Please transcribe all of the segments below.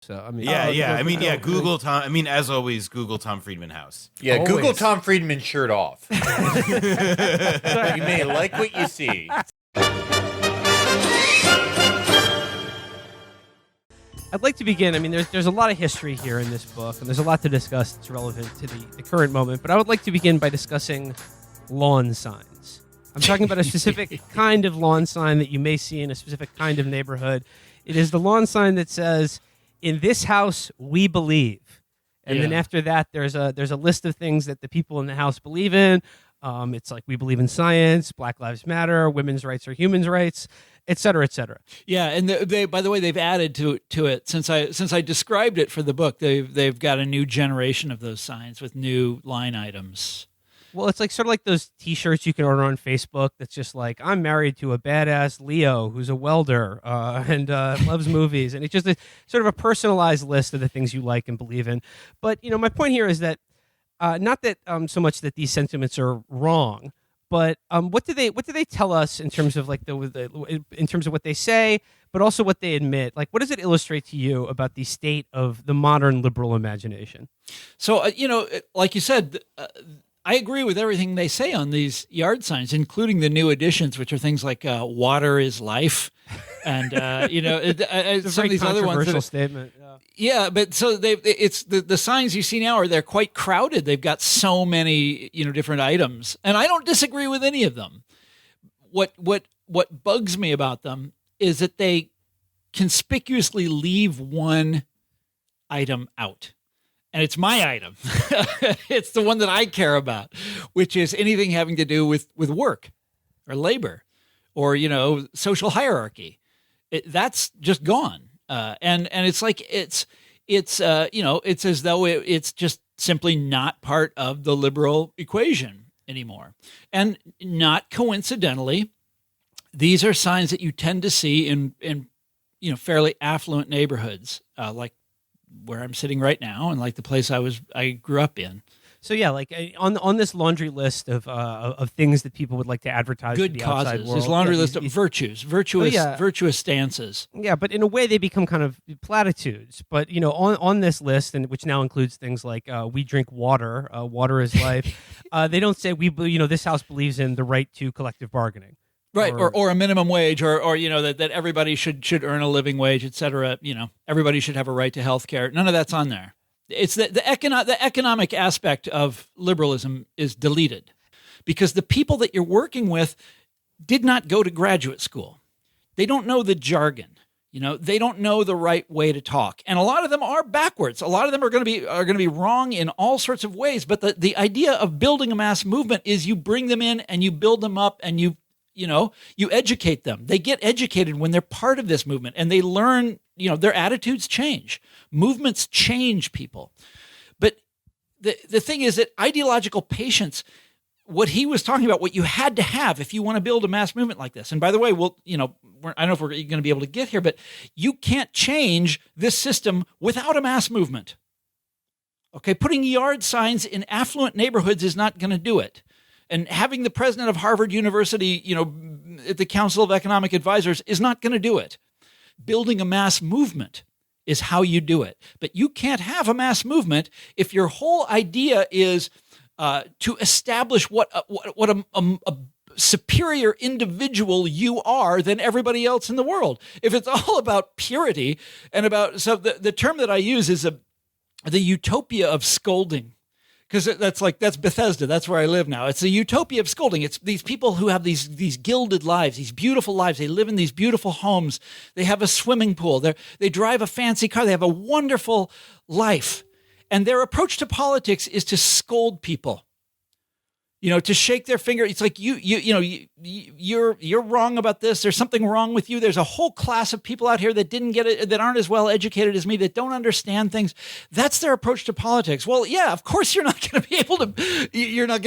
So I mean, Google Tom. I mean, as always, Google Tom Friedman house. Yeah, Always. Google Tom Friedman shirt off. You may like what you see. I'd like to begin. I mean, there's a lot of history here in this book, and there's a lot to discuss that's relevant to the current moment. But I would like to begin by discussing lawn signs. I'm talking about a specific kind of lawn sign that you may see in a specific kind of neighborhood. It is the lawn sign that says, "In this house, we believe." And then after that, there's a list of things that the people in the house believe in. It's like, we believe in science, Black Lives Matter, women's rights are human rights, et cetera, et cetera. Yeah, and they by the way, they've added to it since I described it for the book. They've got a new generation of those signs with new line items. Well, it's like sort of like those T-shirts you can order on Facebook. That's just like, I'm married to a badass Leo who's a welder and loves movies, and it's just sort of a personalized list of the things you like and believe in. But my point here is that not that so much that these sentiments are wrong, but what do they tell us in terms of like in terms of what they say, but also what they admit? Like, what does it illustrate to you about the state of the modern liberal imagination? So like you said. I agree with everything they say on these yard signs, including the new additions, which are things like "water is life," and some of these other ones. Controversial statement. Yeah, but so it's the signs you see now they're quite crowded. They've got so many different items, and I don't disagree with any of them. What bugs me about them is that they conspicuously leave one item out. And it's my item. It's the one that I care about, which is anything having to do with work or labor or, social hierarchy. That's just gone. And it's like, it's as though it's just simply not part of the liberal equation anymore. And not coincidentally, these are signs that you tend to see in fairly affluent neighborhoods, like where I'm sitting right now, and like the place I grew up in. So yeah, like on this laundry list of things that people would like to advertise good to the causes, outside world, this laundry list of virtuous stances. Yeah, but in a way they become kind of platitudes. But on this list, and which now includes things like we drink water, water is life. They don't say this house believes in the right to collective bargaining. Right, or a minimum wage, or that everybody should earn a living wage, et cetera. Everybody should have a right to health care. None of that's on there. It's the economic aspect of liberalism is deleted because the people that you're working with did not go to graduate school. They don't know the jargon. They don't know the right way to talk, and a lot of them are backwards. A lot of them are going to be wrong in all sorts of ways. But the idea of building a mass movement is you bring them in and you build them up and you educate them. They get educated when they're part of this movement and they learn, their attitudes change. Movements change people. But the thing is that ideological patience, what he was talking about, what you had to have if you want to build a mass movement like this. And by the way, I don't know if we're going to be able to get here, but you can't change this system without a mass movement. Okay, putting yard signs in affluent neighborhoods is not going to do it. And having the president of Harvard University, at the Council of Economic Advisors is not going to do it. Building a mass movement is how you do it. But you can't have a mass movement if your whole idea is to establish what a superior individual you are than everybody else in the world. If it's all about purity and so the term that I use is the utopia of scolding. Because that's Bethesda. That's where I live now. It's a utopia of scolding. It's these people who have these gilded lives, these beautiful lives. They live in these beautiful homes. They have a swimming pool. They drive a fancy car. They have a wonderful life. And their approach to politics is to scold people. To shake their finger. It's like you're wrong about this. There's something wrong with you. There's a whole class of people out here that didn't get it, that aren't as well educated as me, that don't understand things. That's their approach to politics. Well, yeah, of course you're not going to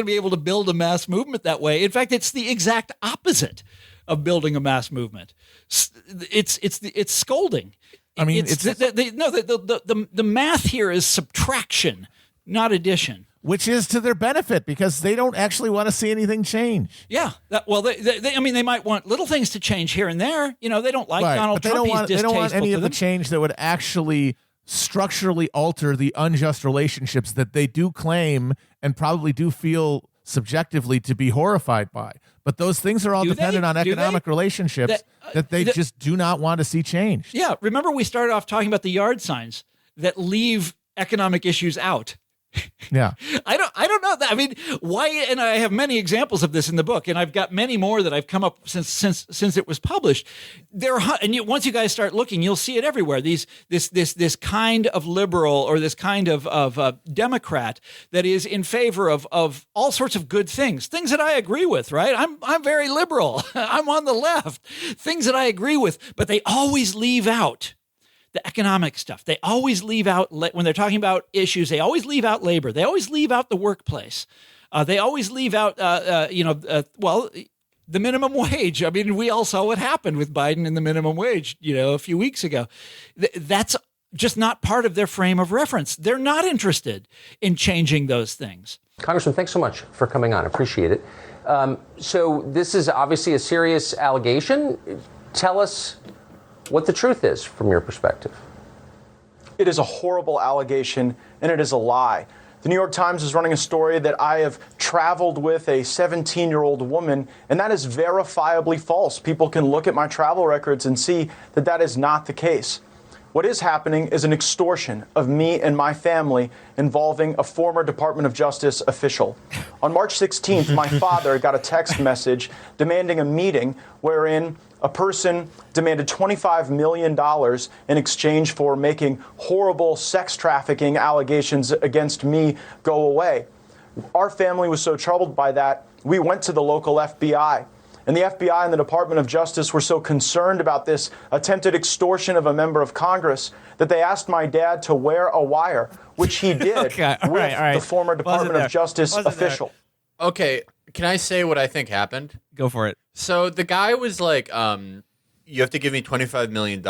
be able to build a mass movement that way. In fact, it's the exact opposite of building a mass movement. It's scolding. I mean, the math here is subtraction, not addition. Which is to their benefit because they don't actually want to see anything change. Yeah. They might want little things to change here and there. They don't like Donald Trump. They don't want any of the change that would actually structurally alter the unjust relationships that they do claim and probably do feel subjectively to be horrified by. But those things are all dependent on economic relationships that they just do not want to see changed. Yeah. Remember, we started off talking about the yard signs that leave economic issues out. Yeah. I don't know that. I mean, why? And I have many examples of this in the book, and I've got many more that I've come up since it was published. Once you guys start looking, you'll see it everywhere. This kind of liberal or this kind of Democrat that is in favor of all sorts of good things that I agree with. Right? I'm very liberal. I'm on the left. Things that I agree with, but they always leave out the economic stuff. They always leave out, when they're talking about issues, they always leave out labor. They always leave out the workplace. They always leave out, the minimum wage. I mean, we all saw what happened with Biden and the minimum wage, a few weeks ago. That's just not part of their frame of reference. They're not interested in changing those things. Congressman, thanks so much for coming on. Appreciate it. So this is obviously a serious allegation. Tell us what the truth is from your perspective. It is a horrible allegation, and it is a lie. The New York Times is running a story that I have traveled with a 17-year-old woman, and that is verifiably false. People can look at my travel records and see that that is not the case. What is happening is an extortion of me and my family involving a former Department of Justice official. On March 16th, my father got a text message demanding a meeting wherein a person demanded $25 million in exchange for making horrible sex trafficking allegations against me go away. Our family was so troubled by that, we went to the local FBI. And the FBI and the Department of Justice were so concerned about this attempted extortion of a member of Congress that they asked my dad to wear a wire, which he did with the former Department of Justice official. Okay, can I say what I think happened? Go for it. So the guy was like, you have to give me $25 million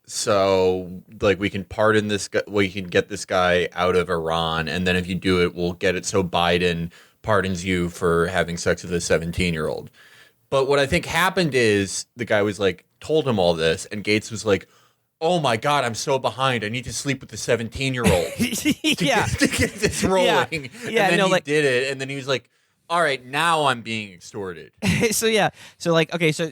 so like we can pardon this guy, we can get this guy out of Iran, and then if you do it, we'll get it so Biden pardons you for having sex with a 17-year-old. But what I think happened is the guy was like, told him all this, and Gates was like, oh my God, I'm so behind. I need to sleep with the 17-year-old to get this rolling. Yeah. And then he did it, and then he was like, all right, now I'm being extorted. So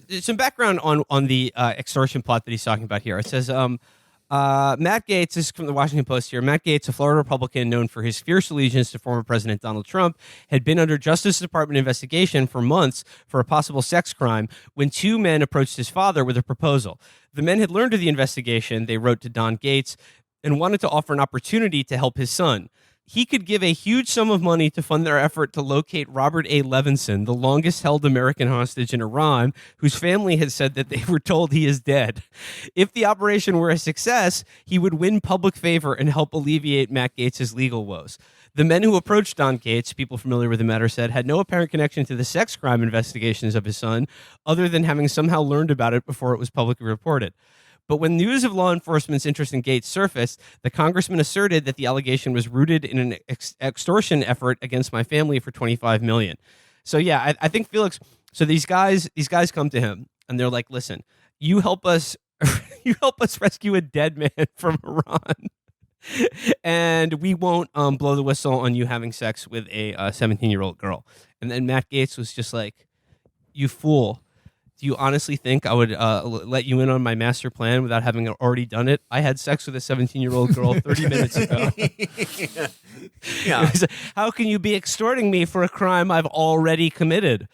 some background on the extortion plot that he's talking about here. It says, Matt Gaetz, this is from the Washington Post here. Matt Gaetz, a Florida Republican known for his fierce allegiance to former President Donald Trump, had been under Justice Department investigation for months for a possible sex crime when two men approached his father with a proposal. The men had learned of the investigation, they wrote to Don Gaetz, and wanted to offer an opportunity to help his son. He could give a huge sum of money to fund their effort to locate Robert A. Levinson, the longest-held American hostage in Iran, whose family had said that they were told he is dead. If the operation were a success, he would win public favor and help alleviate Matt Gaetz' legal woes. The men who approached Don Gaetz, people familiar with the matter said, had no apparent connection to the sex crime investigations of his son, other than having somehow learned about it before it was publicly reported. But when news of law enforcement's interest in Gaetz surfaced, the congressman asserted that the allegation was rooted in an extortion effort against my family for $25 million. So yeah, I think Felix. So these guys come to him and they're like, "Listen, you help us rescue a dead man from Iran, and we won't blow the whistle on you having sex with a 17-year-old girl." And then Matt Gaetz was just like, "You fool. Do you honestly think I would let you in on my master plan without having already done it? I had sex with a 17-year-old girl 30 minutes ago." Yeah. How can you be extorting me for a crime I've already committed?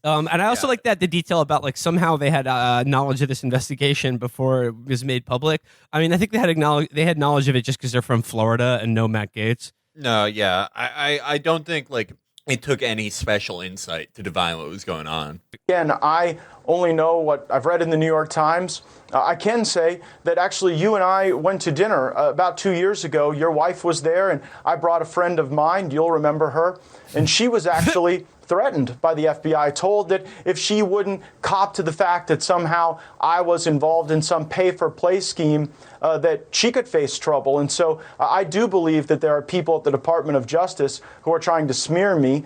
And I also like that the detail about like somehow they had knowledge of this investigation before it was made public. I mean, I think they had knowledge of it just because they're from Florida and know Matt Gaetz. No, yeah, I don't think like it took any special insight to divine what was going on. Again, I only know what I've read in the New York Times. I can say that actually you and I went to dinner about 2 years ago. Your wife was there, and I brought a friend of mine. You'll remember her. And she was actually threatened by the FBI, told that if she wouldn't cop to the fact that somehow I was involved in some pay-for-play scheme, that she could face trouble. And so I do believe that there are people at the Department of Justice who are trying to smear me,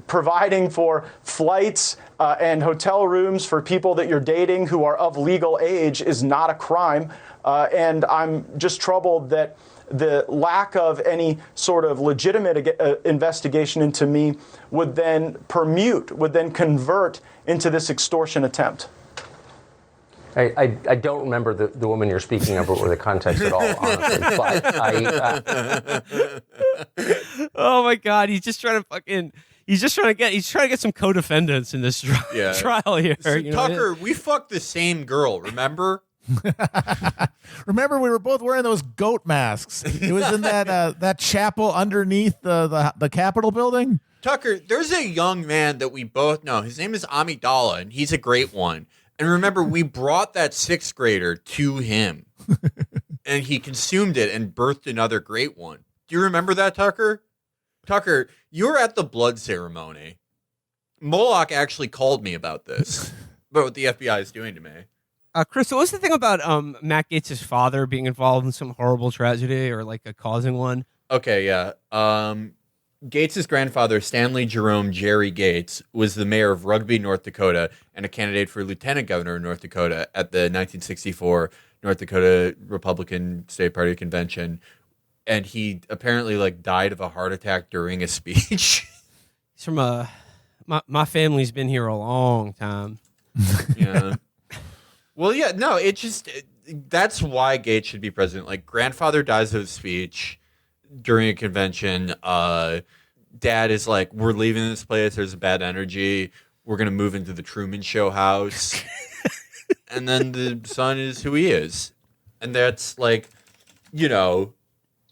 providing for flights and hotel rooms for people that you're dating who are of legal age is not a crime. And I'm just troubled that the lack of any sort of legitimate investigation into me would then convert into this extortion attempt. I don't remember the woman you're speaking of or the context at all, honestly. But oh my God, he's trying to get some co-defendants in this trial here. So, Tucker, we fucked the same girl, remember? Remember, we were both wearing those goat masks. It was in that chapel underneath the Capitol building. Tucker, there's a young man that we both know. His name is Amidala, and he's a great one. And remember, we brought that 6th grader to him, and he consumed it and birthed another great one. Do you remember that, Tucker? Tucker, you were at the blood ceremony. Moloch actually called me about this, about what the FBI is doing to me. Chris, what was the thing about Matt Gaetz' father being involved in some horrible tragedy or causing one? Okay, yeah. Gates' grandfather, Stanley Jerome Jerry Gates, was the mayor of Rugby, North Dakota, and a candidate for lieutenant governor of North Dakota at the 1964 North Dakota Republican State Party convention. And he apparently died of a heart attack during a speech. He's from my family's been here a long time. Yeah. Well, yeah, no, that's why Gates should be president. Grandfather dies of a speech during a convention. Dad is like, we're leaving this place. There's a bad energy. We're going to move into the Truman Show house. And then the son is who he is. And that's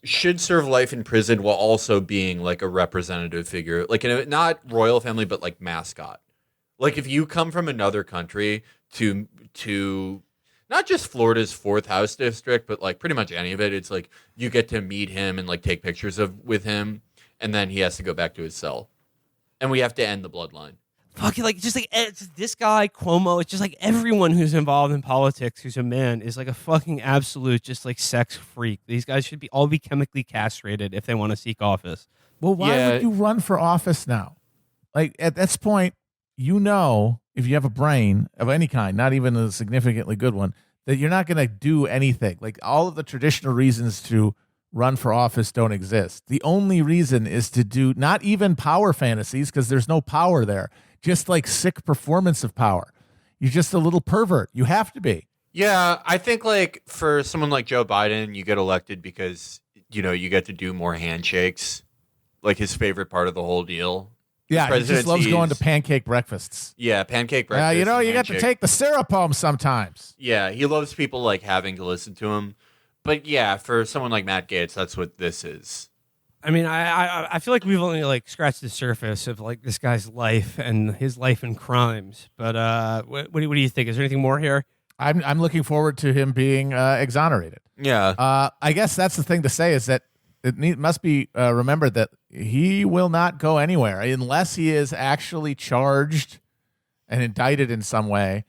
should serve life in prison while also being a representative figure. Not royal family, but mascot. If you come from another country to not just Florida's 4th House District, but pretty much any of it, it's you get to meet him and take pictures with him, and then he has to go back to his cell. And we have to end the bloodline. Fucking it's this guy, Cuomo, it's just everyone who's involved in politics who's a man is a fucking absolute sex freak. These guys should all be chemically castrated if they want to seek office. Well, why would you run for office now? At this point, if you have a brain of any kind, not even a significantly good one, that you're not going to do anything. All of the traditional reasons to run for office don't exist. The only reason is to do not even power fantasies, because there's no power there, just sick performance of power. You're just a little pervert. You have to be. Yeah, I think for someone like Joe Biden, you get elected because, you get to do more handshakes, his favorite part of the whole deal. Yeah, he just loves going to pancake breakfasts. Yeah, pancake breakfast. You got to take the syrup home sometimes. Yeah, he loves people having to listen to him. But yeah, for someone like Matt Gaetz, that's what this is. I mean, I feel like we've only scratched the surface of this guy's life and his life and crimes. But what do you think? Is there anything more here? I'm looking forward to him being exonerated. Yeah. I guess that's the thing to say is that it must be remembered that he will not go anywhere unless he is actually charged and indicted in some way.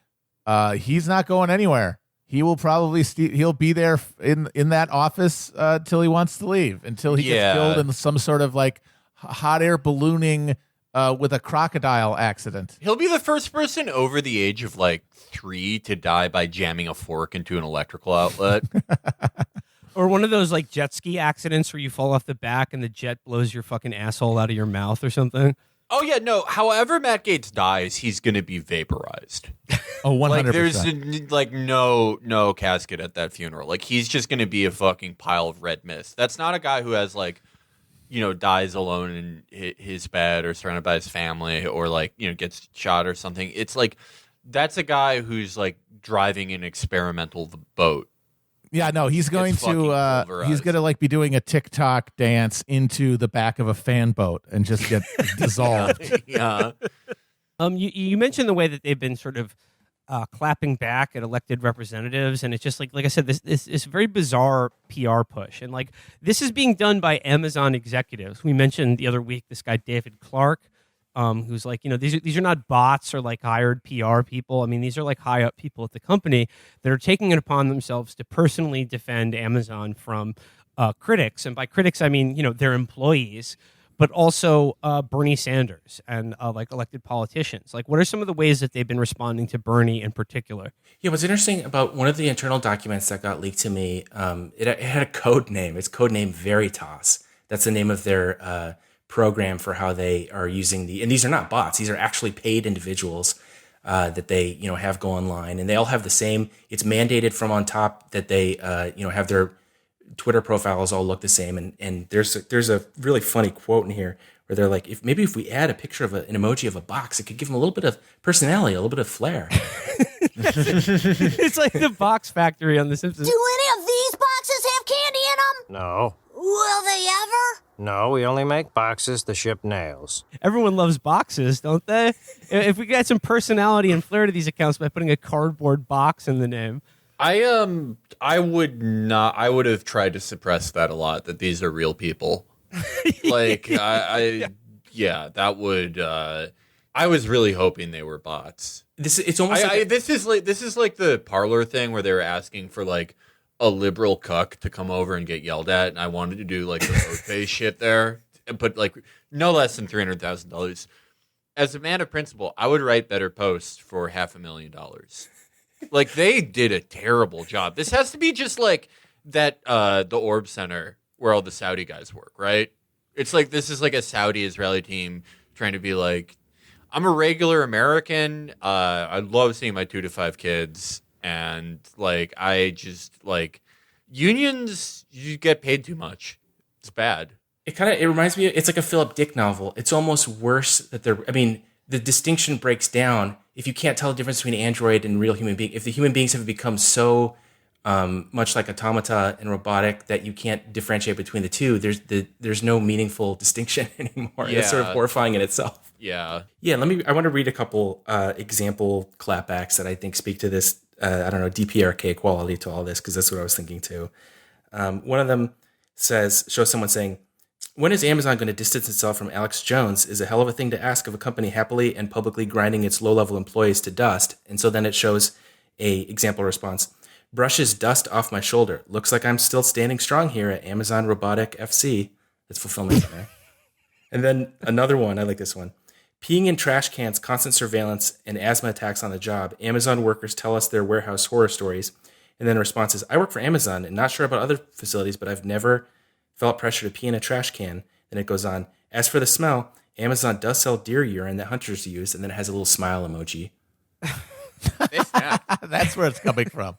He's not going anywhere. He will probably he'll be there in that office till he wants to leave, until he gets killed in some sort of hot air ballooning with a crocodile accident. He'll be the first person over the age of 3 to die by jamming a fork into an electrical outlet. Or one of those jet ski accidents where you fall off the back and the jet blows your fucking asshole out of your mouth or something. Oh yeah, no. However Matt Gaetz dies, he's going to be vaporized. Oh, 100%. There's no casket at that funeral. He's just going to be a fucking pile of red mist. That's not a guy who has dies alone in his bed or surrounded by his family or gets shot or something. It's that's a guy who's driving an experimental boat. Yeah, no, he's going to be doing a TikTok dance into the back of a fan boat and just get dissolved. Yeah. You mentioned the way that they've been sort of clapping back at elected representatives, and it's just like I said, this very bizarre PR push, and this is being done by Amazon executives. We mentioned the other week this guy David Clark, who's these are not bots or hired PR people. I mean, these are high up people at the company that are taking it upon themselves to personally defend Amazon from critics, and by critics I mean their employees. but also Bernie Sanders and like elected politicians. Like, what are some of the ways that they've been responding to Bernie in particular? Yeah, what's interesting about one of the internal documents that got leaked to me, it had a code name. It's codename Veritas. That's the name of their program for how they are using and these are not bots. These are actually paid individuals that they have go online, and they all have the same. It's mandated from on top that they have their Twitter profiles all look the same, and there's a really funny quote in here where they're like, if we add a picture of an emoji of a box, it could give them a little bit of personality, a little bit of flair. It's like the box factory on The Simpsons. Do any of these boxes have candy in them? No. Will they ever? No, we only make boxes to ship nails. Everyone loves boxes, don't they? If we get some personality and flair to these accounts by putting a cardboard box in the name. I would have tried to suppress that a lot, that these are real people. Like, that would, I was really hoping they were bots. This is like the Parler thing where they were asking for like a liberal cuck to come over and get yelled at, and I wanted to do like the road face shit there and put like no less than $300,000. As a man of principle, I would write better posts for $500,000. Like, they did a terrible job. This has to be just like that the Orb Center where all the Saudi guys work, right? It's like this is like a Saudi Israeli team trying to be like, I'm a regular American. I love seeing my 2 to 5 kids. And like, I just like unions, you get paid too much. It's bad. It reminds me, it's like a Philip Dick novel. It's almost worse that the distinction breaks down if you can't tell the difference between android and real human being. If the human beings have become so much like automata and robotic that you can't differentiate between the two, there's no meaningful distinction anymore. Yeah. It's sort of horrifying in itself. Yeah. Yeah, I want to read a couple example clapbacks that I think speak to this, DPRK quality to all this, because that's what I was thinking too. One of them shows someone saying, when is Amazon going to distance itself from Alex Jones is a hell of a thing to ask of a company happily and publicly grinding its low-level employees to dust. And so then it shows a example response. Brushes dust off my shoulder. Looks like I'm still standing strong here at Amazon Robotic FC. That's fulfillment there. And then another one, I like this one. Peeing in trash cans, constant surveillance, and asthma attacks on the job. Amazon workers tell us their warehouse horror stories. And then the response is, I work for Amazon and not sure about other facilities, but I've never felt pressure to pee in a trash can. Then it goes on. As for the smell, Amazon does sell deer urine that hunters use, and then it has a little smile emoji. That's where it's coming from.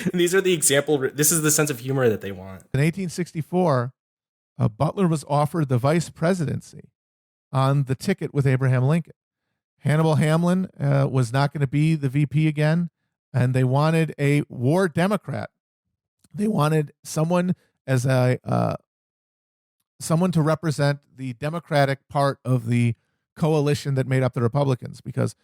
And these are the example. This is the sense of humor that they want. In 1864, Butler was offered the vice presidency on the ticket with Abraham Lincoln. Hannibal Hamlin was not going to be the VP again, and they wanted a war Democrat. They wanted someone as someone to represent the Democratic part of the coalition that made up the Republicans, because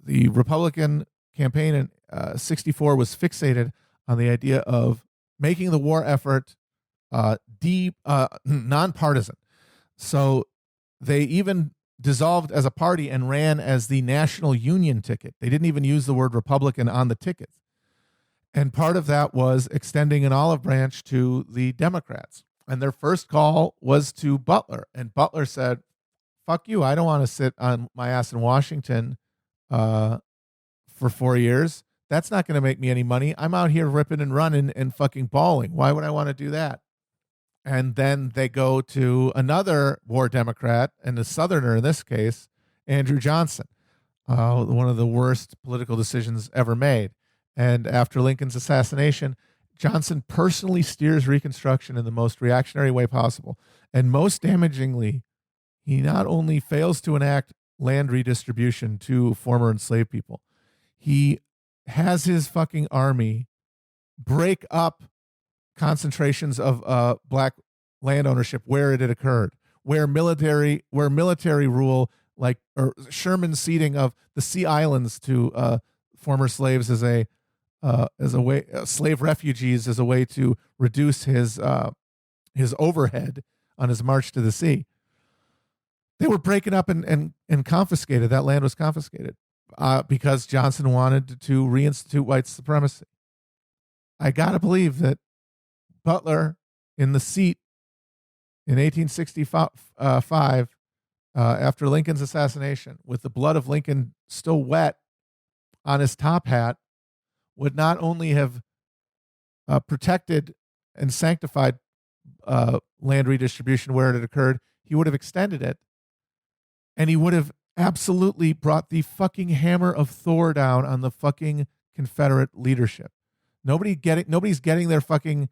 the Republican campaign in 64 was fixated on the idea of making the war effort nonpartisan. So they even dissolved as a party and ran as the National Union ticket. They didn't even use the word Republican on the tickets. And part of that was extending an olive branch to the Democrats. And their first call was to Butler. And Butler said, fuck you, I don't want to sit on my ass in Washington for 4 years. That's not going to make me any money. I'm out here ripping and running and fucking bawling. Why would I want to do that? And then they go to another war Democrat, and a Southerner in this case, Andrew Johnson, one of the worst political decisions ever made. And after Lincoln's assassination, Johnson personally steers Reconstruction in the most reactionary way possible. And most damagingly, he not only fails to enact land redistribution to former enslaved people, he has his fucking army break up concentrations of black land ownership where it had occurred, where military rule, like or Sherman's ceding of the Sea Islands to former slaves as a way, slave refugees as a way to reduce his overhead on his march to the sea. They were breaking up and confiscated. That land was confiscated because Johnson wanted to reinstitute white supremacy. I gotta believe that Butler in the seat in 1865, after Lincoln's assassination, with the blood of Lincoln still wet on his top hat, would not only have protected and sanctified land redistribution where it had occurred, he would have extended it, and he would have absolutely brought the fucking hammer of Thor down on the fucking Confederate leadership. Nobody's getting their fucking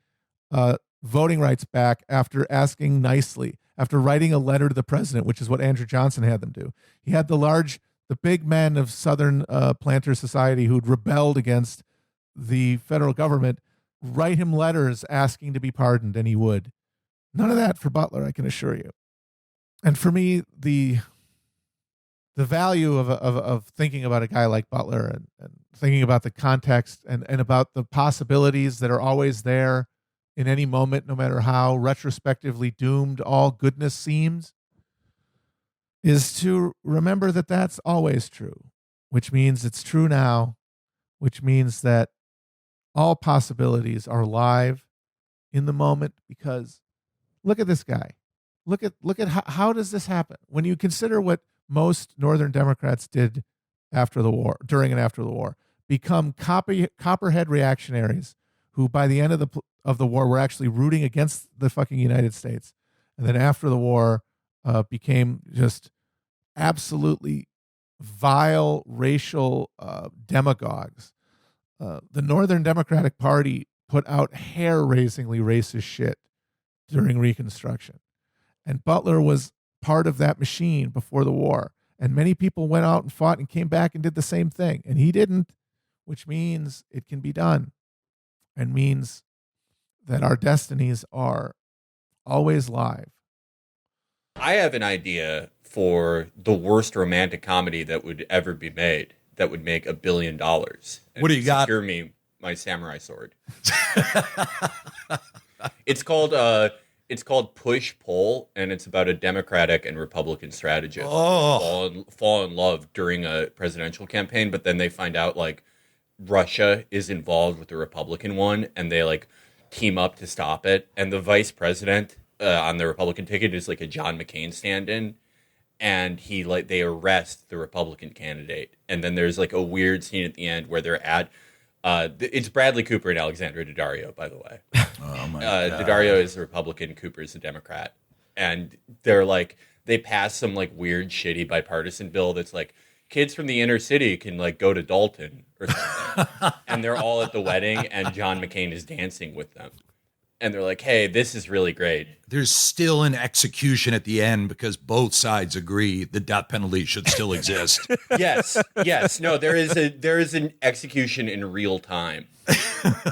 voting rights back after asking nicely, after writing a letter to the president, which is what Andrew Johnson had them do. He had the big men of Southern planter society who'd rebelled against the federal government write him letters asking to be pardoned, and he would. None of that for Butler, I can assure you. And for me, the value of thinking about a guy like Butler and thinking about the context and about the possibilities that are always there in any moment, no matter how retrospectively doomed all goodness seems, is to remember that that's always true, which means it's true now, which means that all possibilities are live in the moment. Because look at this guy. Look at how does this happen? When you consider what most Northern Democrats did after the war, during and after the war, become copperhead reactionaries who by the end of the war were actually rooting against the fucking United States. And then after the war became just absolutely vile racial demagogues. The Northern Democratic Party put out hair-raisingly racist shit during Reconstruction. And Butler was part of that machine before the war. And many people went out and fought and came back and did the same thing. And he didn't, which means it can be done. And means that our destinies are always live. I have an idea for the worst romantic comedy that would ever be made that would make $1 billion. What do you got? Secure me my samurai sword. It's called Push Pull, and it's about a Democratic and Republican strategist fall in love during a presidential campaign, but then they find out like Russia is involved with the Republican one, and they like team up to stop it. And the vice president on the Republican ticket is like a John McCain stand-in, and they arrest the Republican candidate. And then there's like a weird scene at the end where they're at. It's Bradley Cooper and Alexandra Daddario, by the way. Oh my God. Daddario is the Republican, Cooper is the Democrat, and they pass some like weird, shitty bipartisan bill that's like kids from the inner city can like go to Dalton or something, and they're all at the wedding, and John McCain is dancing with them, and they're like, "Hey, this is really great." There's still an execution at the end because both sides agree the death penalty should still exist. Yes. No, there is an execution in real time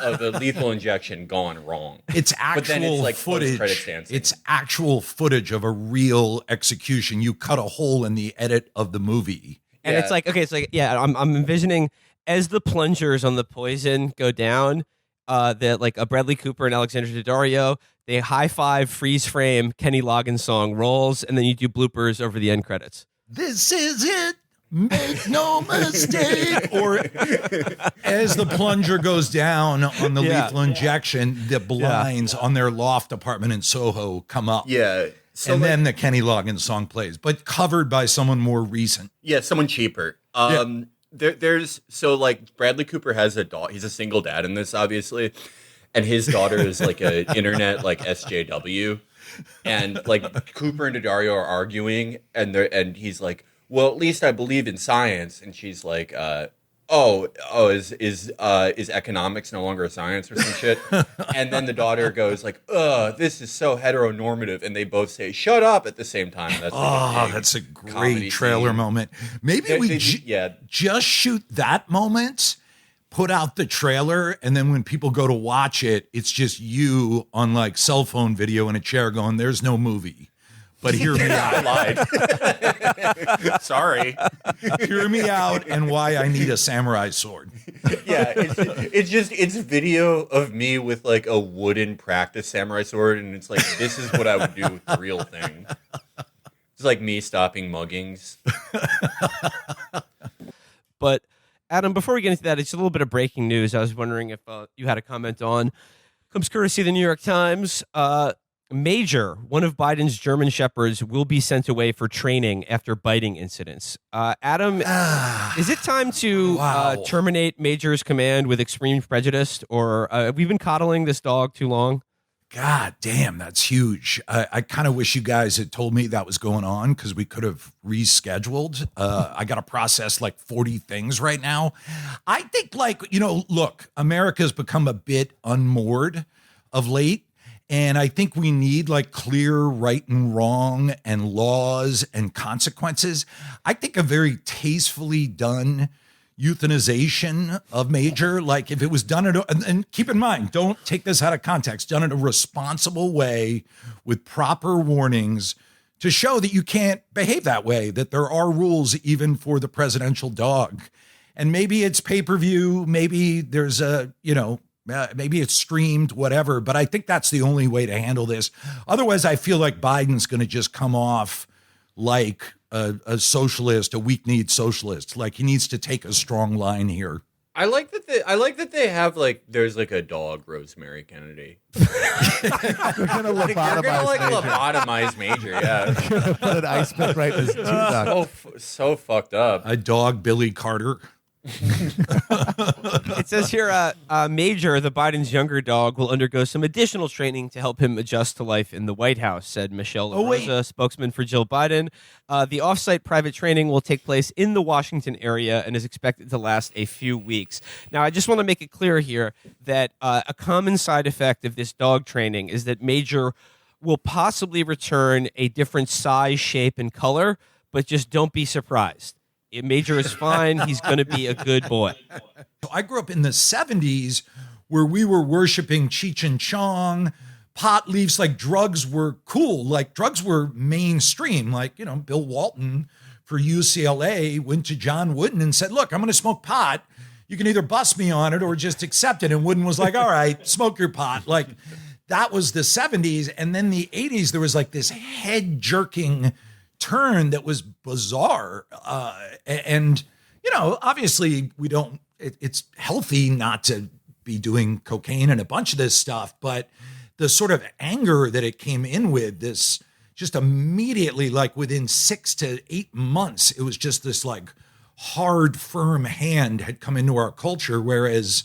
of a lethal injection gone wrong. It's actual footage. It's actual footage of a real execution. You cut a hole in the edit of the movie. And it's like, I'm envisioning as the plungers on the poison go down, that like a Bradley Cooper and Alexandra Daddario, they high five, freeze frame, Kenny Loggins song rolls, and then you do bloopers over the end credits. This is it. Make no mistake. Or as the plunger goes down on the lethal injection, the blinds on their loft apartment in Soho come up. Yeah. So then the Kenny Loggins song plays, but covered by someone more recent. Yeah, someone cheaper. There's Bradley Cooper has a daughter. He's a single dad in this, obviously, and his daughter is like a internet like SJW, and like Cooper and Daddario are arguing, and he's like, "Well, at least I believe in science," and she's like, is economics no longer a science or some shit?" And then the daughter goes like, this is so heteronormative, and they both say "shut up" at the same time. That's a great trailer moment. Maybe we just shoot that moment, put out the trailer, and then when people go to watch it, it's just you on like cell phone video in a chair going, "There's no movie." But hear me out. I lied. Sorry. Hear me out and why I need a samurai sword. Yeah, it's video of me with like a wooden practice samurai sword, and it's like, this is what I would do with the real thing. It's like me stopping muggings. But Adam, before we get into that, it's a little bit of breaking news. I was wondering if you had a comment on. Comes courtesy of the New York Times. Major, one of Biden's German shepherds, will be sent away for training after biting incidents. Adam, is it time to terminate Major's command with extreme prejudice, or have we been coddling this dog too long? God damn, that's huge. I kind of wish you guys had told me that was going on because we could have rescheduled. I got to process like 40 things right now. I think look, America's become a bit unmoored of late. And I think we need like clear right and wrong and laws and consequences. I think a very tastefully done euthanization of Major, like if it was done and keep in mind, don't take this out of context, done in a responsible way with proper warnings to show that you can't behave that way, that there are rules even for the presidential dog. And maybe it's pay-per-view, maybe there's maybe it's streamed, whatever, but I think that's the only way to handle this. Otherwise, I feel like Biden's going to just come off like a socialist, a weak-kneed socialist. Like he needs to take a strong line here. I like that they have like there's like a dog, Rosemary Kennedy. They're gonna lobotomize Major. Yeah, put an ice pick right in his teeth. So fucked up. A dog, Billy Carter. It says here, Major, the Biden's younger dog, will undergo some additional training to help him adjust to life in the White House, said Michelle LaRosa, spokesman for Jill Biden. The offsite private training will take place in the Washington area and is expected to last a few weeks. Now, I just want to make it clear here that a common side effect of this dog training is that Major will possibly return a different size, shape, and color, but just don't be surprised. Major is fine. He's going to be a good boy. I grew up in the 70s where we were worshiping Cheech and Chong, pot leaves, like drugs were cool. Like drugs were mainstream. Like, Bill Walton for UCLA went to John Wooden and said, look, I'm going to smoke pot. You can either bust me on it or just accept it. And Wooden was like, all right, smoke your pot. Like that was the 70s. And then the 80s, there was like this head jerking turn that was bizarre. Obviously it's healthy not to be doing cocaine and a bunch of this stuff, but the sort of anger that it came in with, this just immediately, like within 6 to 8 months, it was just this like hard, firm hand had come into our culture. Whereas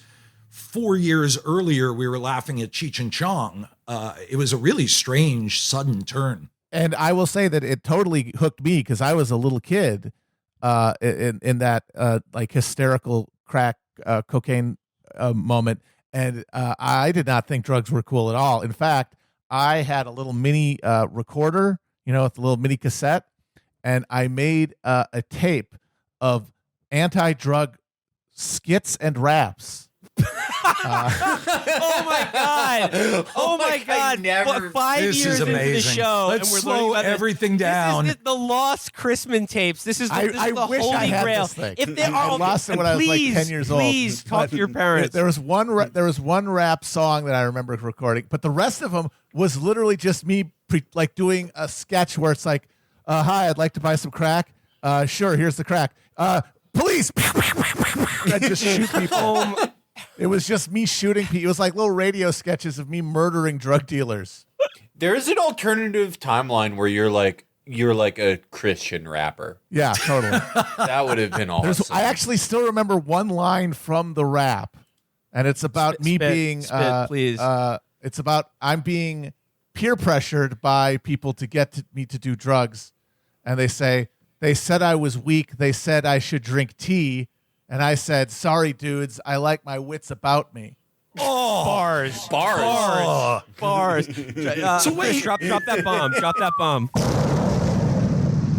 4 years earlier, we were laughing at Cheech and Chong. It was a really strange, sudden turn. And I will say that it totally hooked me because I was a little kid in that like hysterical crack cocaine moment. And I did not think drugs were cool at all. In fact, I had a little mini recorder, with a little mini cassette, and I made a tape of anti-drug skits and raps. Oh my god! Oh my god! Never. 5 This years is into the amazing. show, Let's and we're slow learning about everything down. This is the lost Christman tapes. This is the, I the wish holy I had grail. this thing. If there I are, lost it when I was like 10 years old. Please talk to your parents. There was one rap song that I remember recording, but the rest of them was literally just me doing a sketch where it's like, "Hi, I'd like to buy some crack. Sure, here's the crack. Police!" I just shoot people. It was just me shooting people. It was like little radio sketches of me murdering drug dealers. There is an alternative timeline where you're like a Christian rapper. Yeah, totally. That would have been awesome. I actually still remember one line from the rap, and it's about being please. It's about I'm being peer pressured by people to get me to do drugs, and they said I was weak. They said I should drink tea. And I said, sorry, dudes, I like my wits about me. Oh, bars. So wait, drop that bomb. Drop that bomb.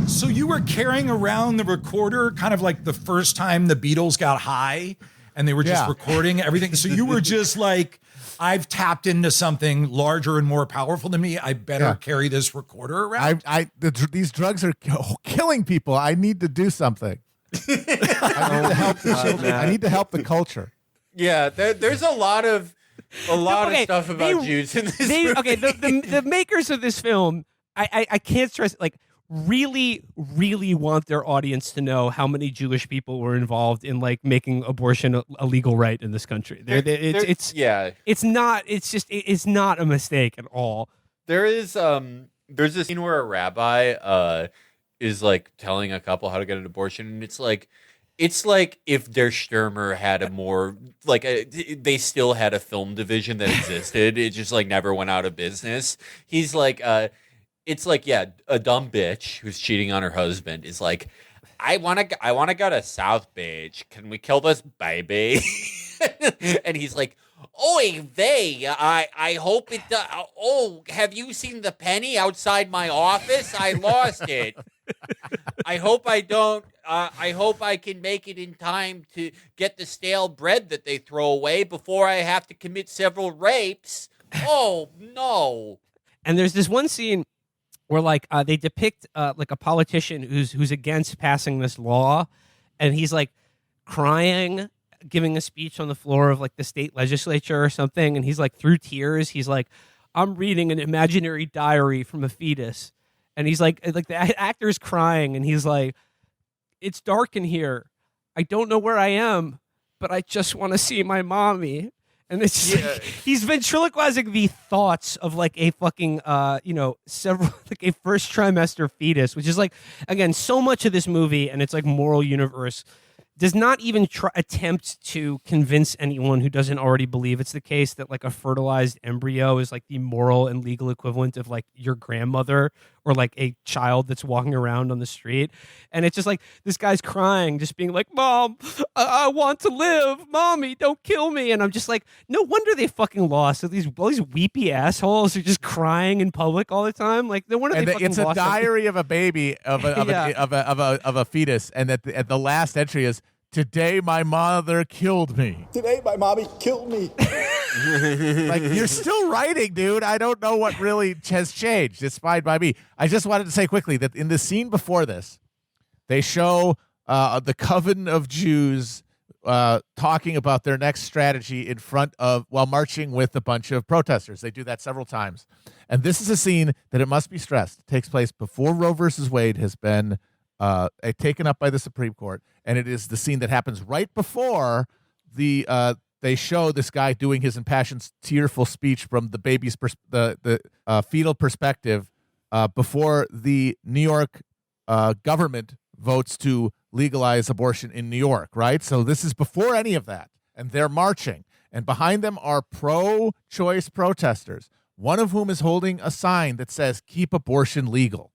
So you were carrying around the recorder kind of like the first time the Beatles got high and they were just recording everything. So you were just like, I've tapped into something larger and more powerful than me. I better carry this recorder around. These drugs are killing people. I need to do something. I need to help the children. I need to help the culture. Yeah, there's a lot of stuff about Jews in this movie. Okay, the makers of this film, I can't stress, like, really, really want their audience to know how many Jewish people were involved in like making abortion a legal right in this country. It's not a mistake at all. there's a scene where a rabbi is like telling a couple how to get an abortion, and it's like if Der Stürmer had a more they still had a film division that existed. It just like never went out of business. He's like it's like, yeah, a dumb bitch who's cheating on her husband is like, I wanna go to South Beach. Can we kill this baby? And he's like, "Oy vey, I hope it. Oh, have you seen the penny outside my office? I lost it. I hope I don't. I hope I can make it in time to get the stale bread that they throw away before I have to commit several rapes. Oh no!" And there's this one scene where like they depict like a politician who's against passing this law, and he's like crying, giving a speech on the floor of like the state legislature or something, and he's like through tears, he's like, "I'm reading an imaginary diary from a fetus," and he's like the actor's crying, and he's like, "It's dark in here. I don't know where I am, but I just want to see my mommy." And it's like, he's ventriloquizing the thoughts of like a fucking several like a first trimester fetus, which is like, again, so much of this movie and its like moral universe does not even attempt to convince anyone who doesn't already believe it's the case that like a fertilized embryo is like the moral and legal equivalent of like your grandmother or like a child that's walking around on the street. And it's just like this guy's crying, just being like, "Mom, I want to live. Mommy, don't kill me." And I'm just like, no wonder they fucking lost. So all these weepy assholes are just crying in public all the time. Like, no wonder they fucking it's lost. It's a diary of a baby of a fetus, and at the last entry is, "Today my mother killed me. Today my mommy killed me." Like, you're still writing, dude. I don't know what really has changed. It's fine by me. I just wanted to say quickly that in the scene before this, they show the coven of Jews talking about their next strategy while marching with a bunch of protesters. They do that several times. And this is a scene that, it must be stressed, takes place before Roe versus Wade has been taken up by the Supreme Court, and it is the scene that happens right before they show this guy doing his impassioned, tearful speech from the baby's the fetal perspective before the New York government votes to legalize abortion in New York, right? So this is before any of that, and they're marching, and behind them are pro-choice protesters, one of whom is holding a sign that says, "Keep abortion legal."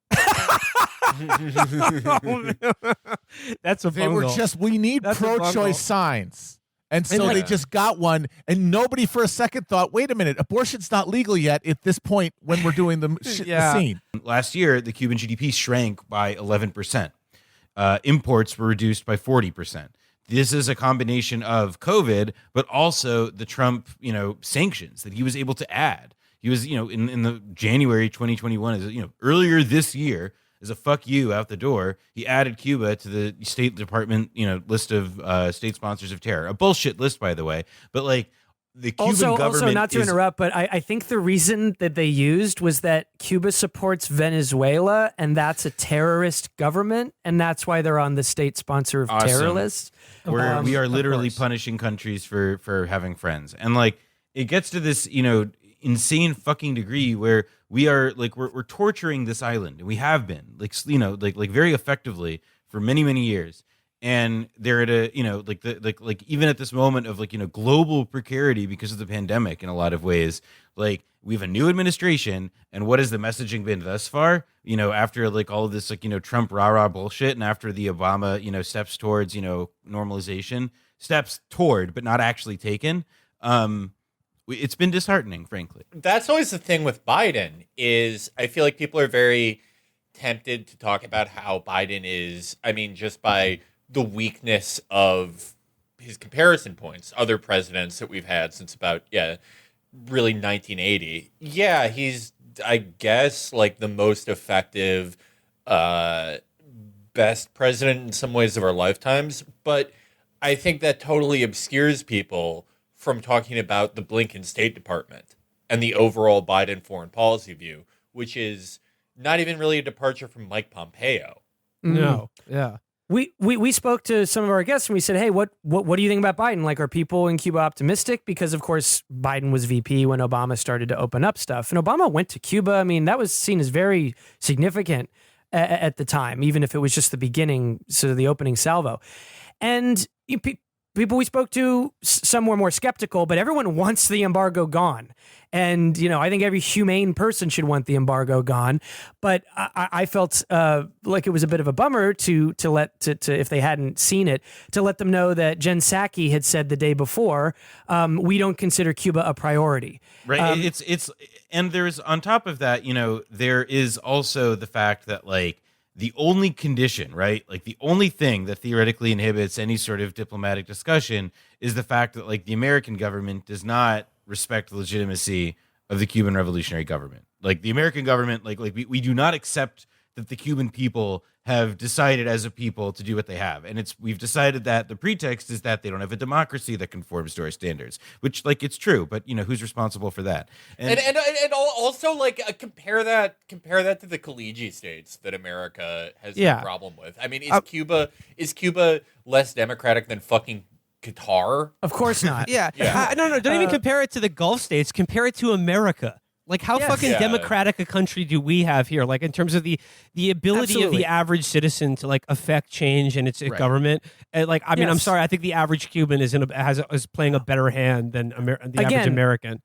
That's a they were bungle. just, we need That's a bungle. pro-choice signs. And so they just got one, and nobody for a second thought, wait a minute, abortion's not legal yet at this point when we're doing the scene. Last year, the Cuban GDP shrank by 11%. Imports were reduced by 40%. This is a combination of COVID, but also the Trump, sanctions that he was able to add. He was, in the January 2021, earlier this year, as a fuck you out the door, he added Cuba to the State Department, list of state sponsors of terror. A bullshit list, by the way. But like the Cuban government. Also, not to interrupt, but I think the reason that they used was that Cuba supports Venezuela, and that's a terrorist government, and that's why they're on the state sponsor of terror list. We are literally punishing countries for having friends, and like it gets to this, insane fucking degree where we are like we're torturing this island, and we have been like very effectively for many years, and they're at a like even at this moment of global precarity because of the pandemic in a lot of ways. Like, we have a new administration, and what has the messaging been thus far? After like all of this Trump rah-rah bullshit, and after the Obama steps towards normalization, steps toward but not actually taken. It's been disheartening, frankly. That's always the thing with Biden is I feel like people are very tempted to talk about how Biden is, just by the weakness of his comparison points, other presidents that we've had since about, really 1980. Yeah, he's, I guess, like the most effective, best president in some ways of our lifetimes. But I think that totally obscures people from talking about the Blinken State Department and the overall Biden foreign policy view, which is not even really a departure from Mike Pompeo. No, yeah. We spoke to some of our guests and we said, hey, what do you think about Biden? Like, are people in Cuba optimistic? Because, of course, Biden was VP when Obama started to open up stuff. And Obama went to Cuba. I mean, that was seen as very significant at the time, even if it was just the beginning, sort of the opening salvo. And people we spoke to, some were more skeptical, but everyone wants the embargo gone. And, I think every humane person should want the embargo gone. But I felt like it was a bit of a bummer to if they hadn't seen it, to let them know that Jen Psaki had said the day before, we don't consider Cuba a priority. Right. It's and there's on top of that, there is also the fact that like the only condition, right? Like the only thing that theoretically inhibits any sort of diplomatic discussion is the fact that like the American government does not respect the legitimacy of the Cuban revolutionary government. Like the American government, like we do not accept that the Cuban people have decided as a people to do what they have. And we've decided that the pretext is that they don't have a democracy that conforms to our standards, which like it's true, but who's responsible for that? And also like compare that to the collegiate states that America has no problem with. I mean, is Cuba less democratic than fucking Qatar? Of course not. No, don't even compare it to the Gulf states. Compare it to America. Like how fucking democratic a country do we have here? Like in terms of the ability of the average citizen to like affect change in its government. And like I mean, I'm sorry, I think the average Cuban is playing a better hand than the average American.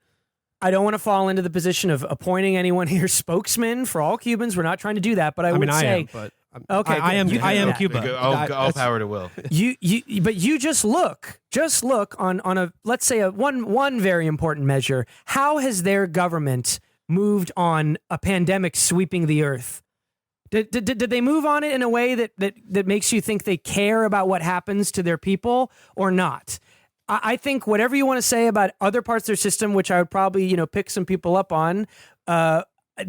I don't want to fall into the position of appointing anyone here spokesman for all Cubans. We're not trying to do that, but I would say. I am, but okay, I am Cuba. All power to Will. But you just look on a, let's say one very important measure. How has their government moved on a pandemic sweeping the earth? Did they move on it in a way that makes you think they care about what happens to their people or not? I think whatever you want to say about other parts of their system, which I would probably, pick some people up on,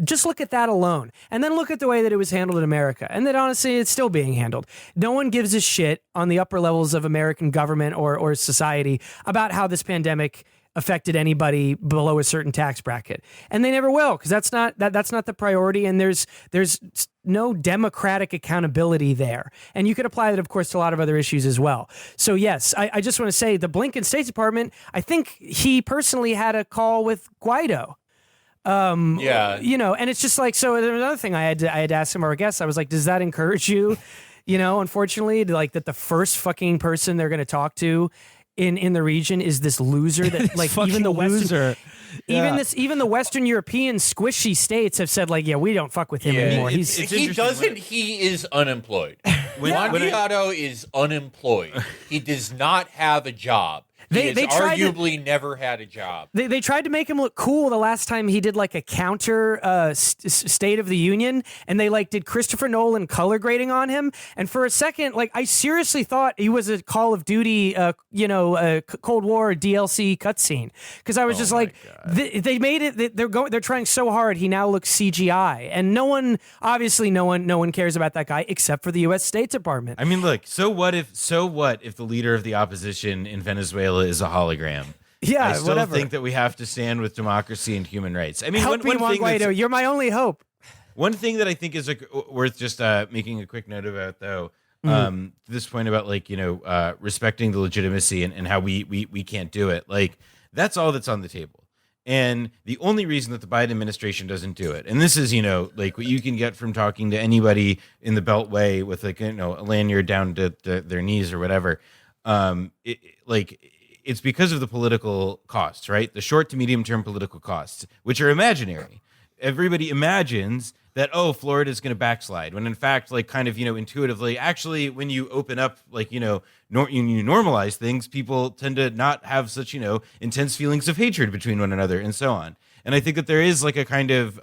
just look at that alone. And then look at the way that it was handled in America. And that honestly, it's still being handled. No one gives a shit on the upper levels of American government or society about how this pandemic affected anybody below a certain tax bracket. And they never will, because that's not the priority. And there's no democratic accountability there. And you could apply that, of course, to a lot of other issues as well. So yes, I just want to say the Blinken State Department, I think he personally had a call with Guaido. And it's just like, so there's another thing I had to ask some of our guests. I was like, does that encourage you, unfortunately, like that the first fucking person they're going to talk to in the region is this loser that like even the Western, even the Western European squishy states have said like, yeah, we don't fuck with him anymore. He is unemployed. Juan Guaido is unemployed. He does not have a job. They arguably never had a job. They tried to make him look cool the last time he did like a counter State of the Union, and they like did Christopher Nolan color grading on him. And for a second, like I seriously thought he was a Call of Duty, Cold War DLC cutscene, because I was just like, they made it. They're trying so hard. He now looks CGI, and no one cares about that guy except for the U.S. State Department. I mean, look. So what if the leader of the opposition in Venezuela is a hologram? Yeah, I still think that we have to stand with democracy and human rights. I mean, Juan Guaido, you're my only hope. One thing that I think is worth just making a quick note about, though, this point about like respecting the legitimacy and how we can't do it. Like that's all that's on the table. And the only reason that the Biden administration doesn't do it, and this is, like what you can get from talking to anybody in the Beltway with like, a lanyard down to their knees or whatever, it's because of the political costs, right? The short to medium term political costs, which are imaginary. Everybody imagines that, Florida is going to backslide, when in fact, like kind of, intuitively, actually, when you open up, like, you normalize things, people tend to not have such, intense feelings of hatred between one another and so on. And I think that there is like a kind of,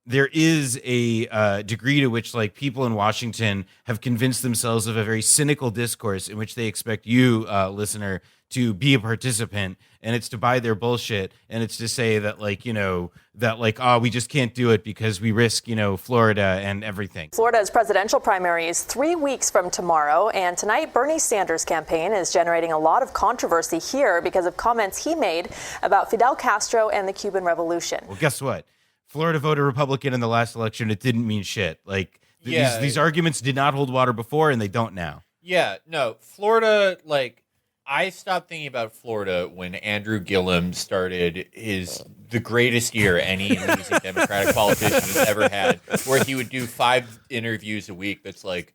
there is a degree to which like people in Washington have convinced themselves of a very cynical discourse in which they expect you, listener, to be a participant, and it's to buy their bullshit, and it's to say that like, we just can't do it because we risk, Florida and everything. Florida's presidential primary is 3 weeks from tomorrow, and tonight Bernie Sanders' campaign is generating a lot of controversy here because of comments he made about Fidel Castro and the Cuban Revolution. Well, guess what? Florida voted Republican in the last election. It didn't mean shit. Like, These arguments did not hold water before, and they don't now. Yeah, no, Florida, like, I stopped thinking about Florida when Andrew Gillum started the greatest year any losing Democratic politician has ever had, where he would do 5 interviews a week that's like,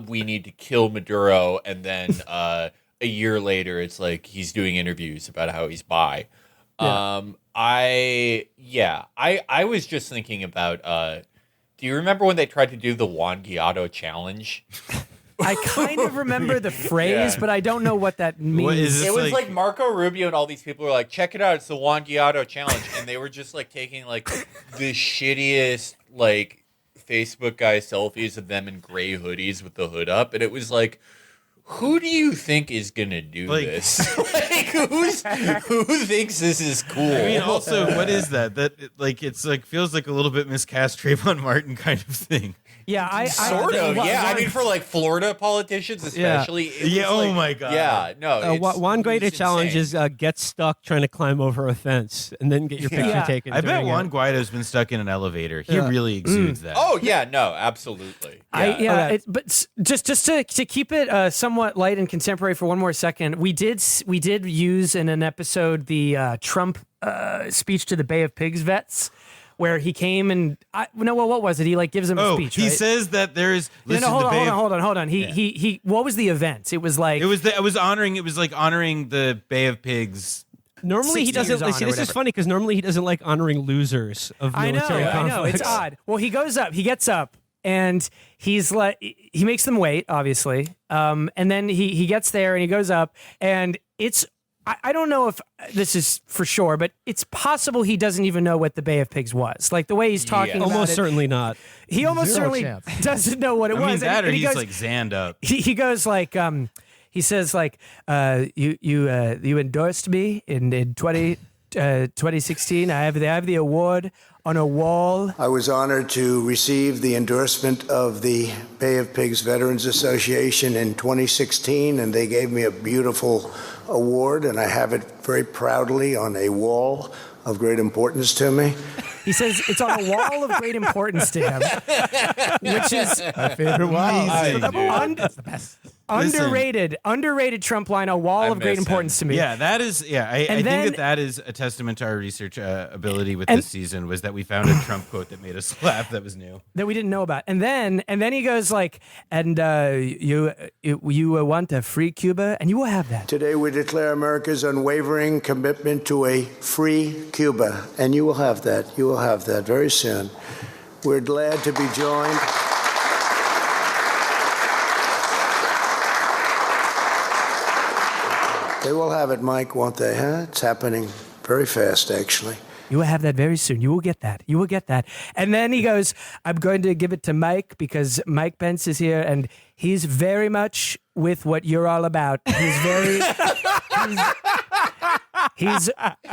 we need to kill Maduro, and then a year later it's like he's doing interviews about how he's bi. Yeah. I was just thinking about do you remember when they tried to do the Juan Guaido challenge? I kind of remember the phrase, but I don't know what that means. It was like Marco Rubio and all these people were like, check it out, it's the Juan Guaido challenge. And they were just like taking like the shittiest like Facebook guy selfies of them in gray hoodies with the hood up. And it was like, who do you think is gonna do this? Like, who thinks this is cool? I mean, also, what is that? That like it's like feels like a little bit miscast Trayvon Martin kind of thing. Yeah, I sort of. Yeah, I mean, for like Florida politicians, especially. Yeah. Oh my god. Yeah. No. Juan Guaido challenge is get stuck trying to climb over a fence and then get your picture taken. I bet Juan Guaido's been stuck in an elevator. He really exudes that. Oh yeah, no, absolutely. But just to keep it somewhat light and contemporary for one more second, we did use in an episode the Trump speech to the Bay of Pigs vets, where he came and what was it? He like gives them a speech. He right? says that there is. Hold on. He. What was the event? It was like It was honoring the Bay of Pigs. Normally he doesn't. See, this is funny because normally he doesn't like honoring losers of military conflicts. I know. It's odd. Well, he gets up, and he's like, he makes them wait, obviously, and then he gets there and he goes up, and it's. I don't know if this is for sure, but it's possible he doesn't even know what the Bay of Pigs was. Like the way he's talking about almost certainly not. He almost certainly doesn't know what it was. That or he he's goes, like zanned up. He goes like, he says like, you endorsed me in 2016. I have the award on a wall. I was honored to receive the endorsement of the Bay of Pigs Veterans Association in 2016, and they gave me a beautiful award, and I have it very proudly on a wall of great importance to me. He says it's on a wall of great importance to him, which is my favorite wall. That's the best. Underrated Trump line, a wall of great importance to me. Yeah, that is. Yeah, I think that is a testament to our research ability with this season. Was that we found a Trump quote that made us laugh that was new, that we didn't know about. And then he goes like, and you want a free Cuba, and you will have that. Today we declare America's unwavering commitment to a free Cuba, and you will have that. You will have that very soon. We're glad to be joined. They will have it, Mike, won't they? Huh? It's happening very fast, actually. You will have that very soon. You will get that. You will get that. And then he goes, I'm going to give it to Mike because Mike Pence is here and he's very much with what you're all about. He's very... He's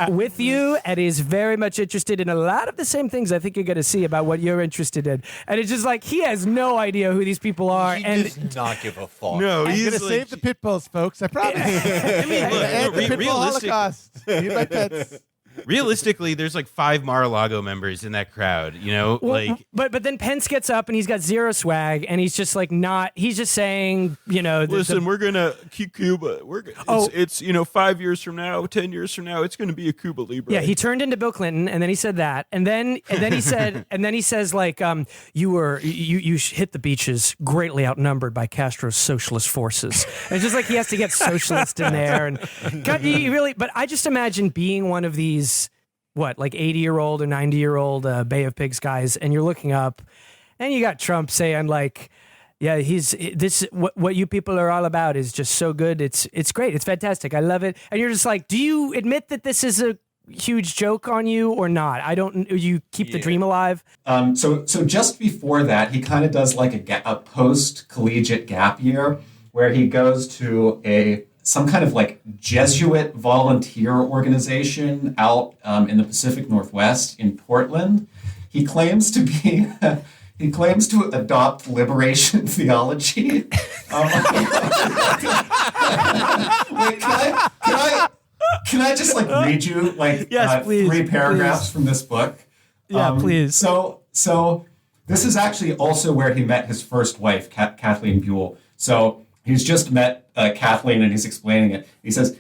with you and he's very much interested in a lot of the same things I think you're going to see about what you're interested in. And it's just like he has no idea who these people are. He and does not give a fuck. No, he's going to save the pit bulls, folks. I promise. The pit bull Holocaust. Need my pets. Realistically, there's like 5 Mar-a-Lago members in that crowd, you know? Well, but then Pence gets up and he's got zero swag and he's just like he's just saying, listen, we're going to keep Cuba. It's 5 years from now, 10 years from now, it's going to be a Cuba Libre. Yeah, he turned into Bill Clinton and then he said that. And then he says like you hit the beaches greatly outnumbered by Castro's socialist forces. And it's just like he has to get socialist in there and but I just imagine being one of these 80-year-old or 90-year-old Bay of Pigs guys, and you're looking up, and you got Trump saying like, "Yeah, what you people are all about is just so good. It's great. It's fantastic. I love it." And you're just like, do you admit that this is a huge joke on you or not? You keep the dream alive. So just before that, he kind of does like a post-collegiate gap year where he goes to some kind of like Jesuit volunteer organization out in the Pacific Northwest in Portland. He claims to adopt liberation theology. Wait, can I just like read you like yes, please, 3 paragraphs from this book? Yeah, please. So This is actually also where he met his first wife, Kathleen Buell. So he's just met Kathleen and he's explaining it. He says,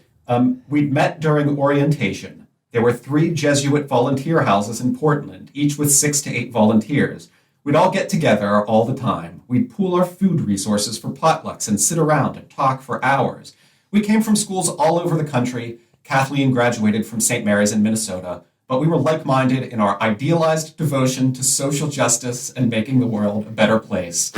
we'd met during orientation. There were 3 Jesuit volunteer houses in Portland, each with 6 to 8 volunteers. We'd all get together all the time. We'd pool our food resources for potlucks and sit around and talk for hours. We came from schools all over the country. Kathleen graduated from St. Mary's in Minnesota, but we were like-minded in our idealized devotion to social justice and making the world a better place.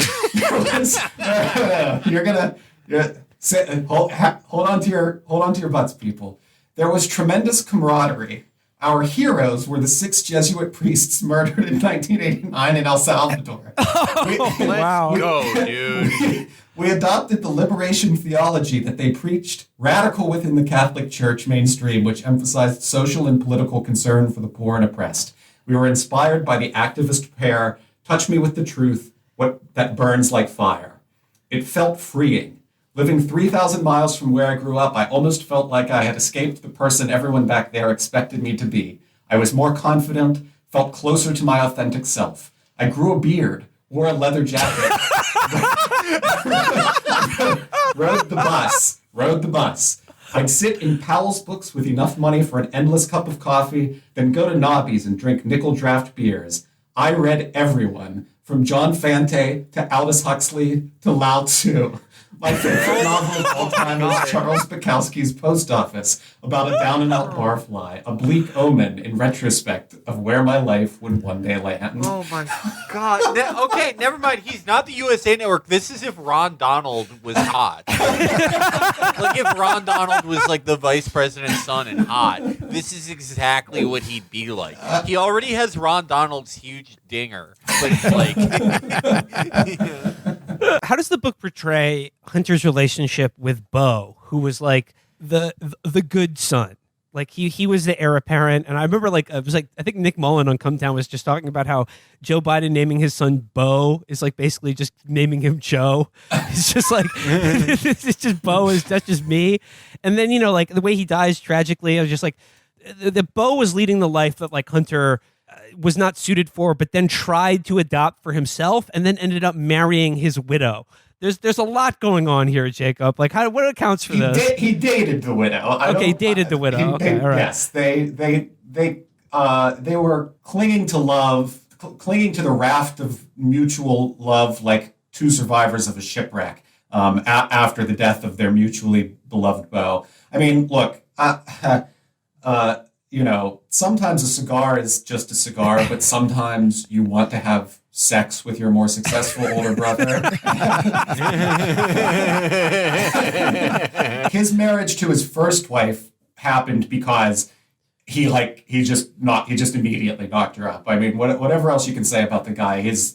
Hold on to your butts, people. There was tremendous camaraderie. Our heroes were the 6 Jesuit priests murdered in 1989 in El Salvador. Wow. Go, dude. We adopted the liberation theology that they preached, radical within the Catholic Church mainstream, which emphasized social and political concern for the poor and oppressed. We were inspired by the activist prayer, "Touch me with the truth, that burns like fire." It felt freeing. Living 3,000 miles from where I grew up, I almost felt like I had escaped the person everyone back there expected me to be. I was more confident, felt closer to my authentic self. I grew a beard, wore a leather jacket, rode the bus. I'd sit in Powell's books with enough money for an endless cup of coffee, then go to Nobby's and drink nickel draft beers. I read everyone, from John Fante to Aldous Huxley to Lao Tzu. My favorite novel of all time is Charles Bukowski's Post Office, about a down-and-out barfly, a bleak omen in retrospect of where my life would one day land. Oh my God. Okay, never mind. He's not the USA Network. This is if Ron Donald was hot. Like if Ron Donald was like the vice president's son and hot. This is exactly what he'd be like. He already has Ron Donald's huge dinger. But it's like... How does the book portray Hunter's relationship with Bo, who was like the good son? Like he was the heir apparent, and I remember I think Nick Mullen on Come Down was just talking about how Joe Biden naming his son Bo is like basically just naming him Joe. It's just like it's just Bo that's just me. And then like the way he dies tragically, I was just like the Bo was leading the life that like Hunter was not suited for, but then tried to adopt for himself, and then ended up marrying his widow. There's a lot going on here, Jacob. Like, what accounts for this? He dated the widow. Dated the widow. Okay, all right. Yes, they were clinging to love, clinging to the raft of mutual love, like 2 survivors of a shipwreck after the death of their mutually beloved beau. I mean, look. Sometimes a cigar is just a cigar, but sometimes you want to have sex with your more successful older brother. His marriage to his first wife happened because he just immediately knocked her up. I mean, whatever else you can say about the guy, he's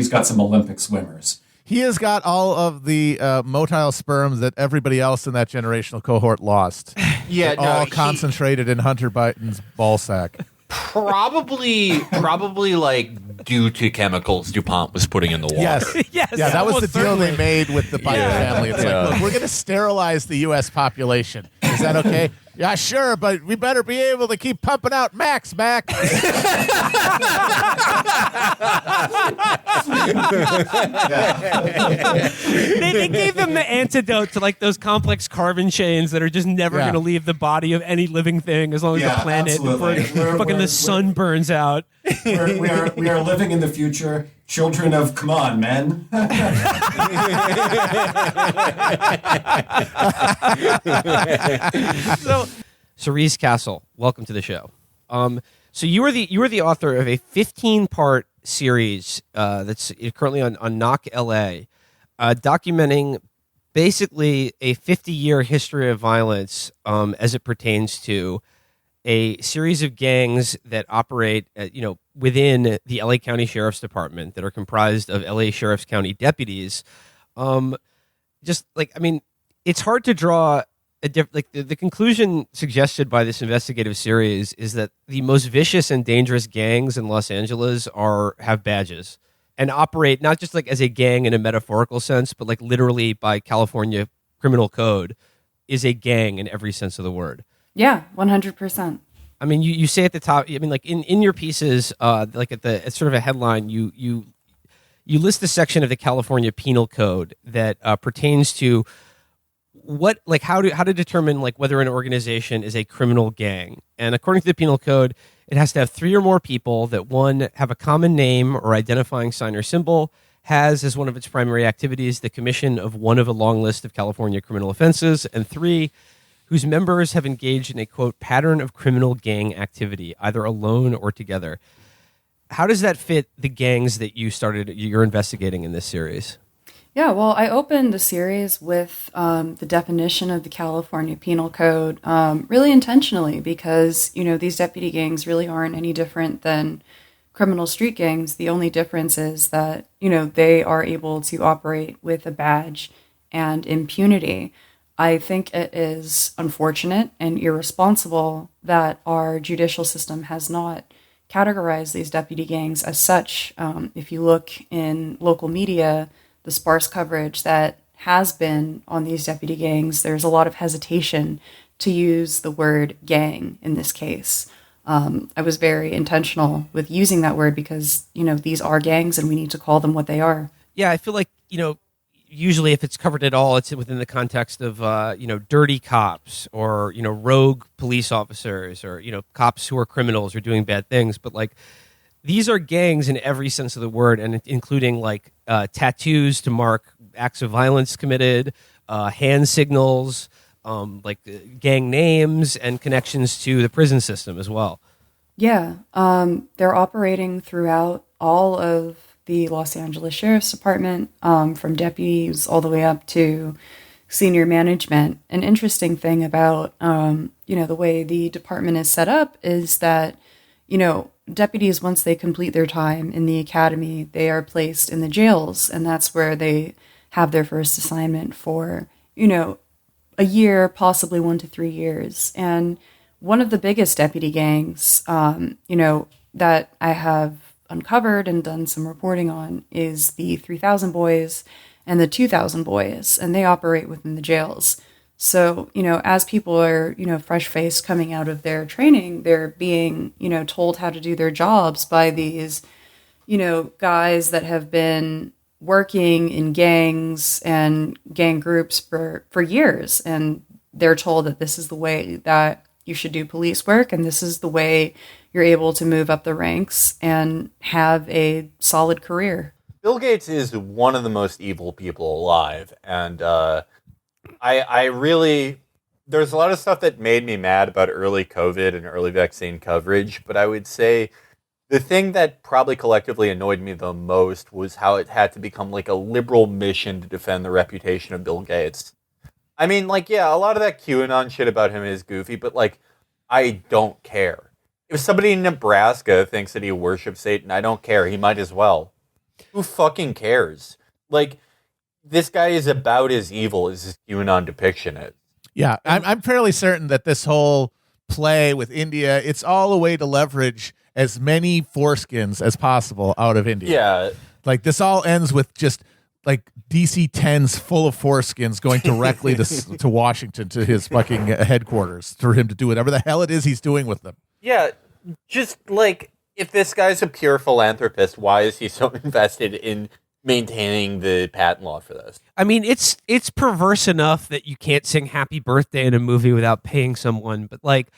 got some Olympic swimmers. He has got all of the motile sperms that everybody else in that generational cohort lost. Yeah, all concentrated in Hunter Biden's ball sack. Probably like due to chemicals DuPont was putting in the water. Yes. Yeah, that was the deal they made with the Biden family. It's like, look, we're going to sterilize the U.S. population. Is that okay? Yeah, sure, but we better be able to keep pumping out Max back. They gave them the antidote to like those complex carbon chains that are just never going to leave the body of any living thing as long as the planet the sun burns out. We are living in the future. Children of, come on, men. So, Cerise Castle, welcome to the show. So you were the author of a 15-part series that's currently on Knock LA, documenting basically a 50-year history of violence as it pertains to a series of gangs that operate, within the LA County Sheriff's Department that are comprised of LA Sheriff's County deputies. It's hard to draw the conclusion suggested by this investigative series is that the most vicious and dangerous gangs in Los Angeles have badges and operate not just like as a gang in a metaphorical sense, but like literally by California criminal code is a gang in every sense of the word. Yeah, 100%. I mean, you say at the top. I mean, like in your pieces, like at sort of a headline, you list the section of the California Penal Code that pertains to how to determine like whether an organization is a criminal gang. And according to the Penal Code, it has to have 3 or more people that, 1, have a common name or identifying sign or symbol, has as one of its primary activities the commission of one of a long list of California criminal offenses, and 3, whose members have engaged in a, quote, pattern of criminal gang activity, either alone or together. How does that fit the gangs that you're investigating in this series? Yeah, well, I opened the series with the definition of the California Penal Code really intentionally because, these deputy gangs really aren't any different than criminal street gangs. The only difference is that, they are able to operate with a badge and impunity. I think it is unfortunate and irresponsible that our judicial system has not categorized these deputy gangs as such. If you look in local media, the sparse coverage that has been on these deputy gangs, there's a lot of hesitation to use the word gang in this case. I was very intentional with using that word because, these are gangs and we need to call them what they are. Yeah, I feel like, usually if it's covered at all, it's within the context of, dirty cops or, rogue police officers or, cops who are criminals or doing bad things. But like, these are gangs in every sense of the word, and including like tattoos to mark acts of violence committed, hand signals, like gang names and connections to the prison system as well. Yeah, they're operating throughout all of the Los Angeles Sheriff's Department, from deputies all the way up to senior management. An interesting thing about, the way the department is set up is that, deputies, once they complete their time in the academy, they are placed in the jails, and that's where they have their first assignment for, a year, possibly 1 to 3 years. And one of the biggest deputy gangs, that I have uncovered and done some reporting on is the 3000 Boys and the 2000 Boys, and they operate within the jails. So, as people are, fresh-faced coming out of their training, they're being, told how to do their jobs by these, guys that have been working in gangs and gang groups for years. And they're told that this is the way that you should do police work, and this is the way you're able to move up the ranks and have a solid career. Bill Gates is one of the most evil people alive, and I really, there's a lot of stuff that made me mad about early COVID and early vaccine coverage, but I would say the thing that probably collectively annoyed me the most was how it had to become like a liberal mission to defend the reputation of Bill Gates. I mean, like, yeah, a lot of that QAnon shit about him is goofy, but like, I don't care. If somebody in Nebraska thinks that he worships Satan, I don't care. He might as well. Who fucking cares? Like, this guy is about as evil as his QAnon depiction is. Yeah, I'm fairly certain that this whole play with India, it's all a way to leverage as many foreskins as possible out of India. Yeah. Like, this all ends with just, like, DC-10s full of foreskins going directly to Washington, to his fucking headquarters, for him to do whatever the hell it is he's doing with them. Yeah, just, like, if this guy's a pure philanthropist, why is he so invested in maintaining the patent law for this? I mean, it's perverse enough that you can't sing Happy Birthday in a movie without paying someone, but like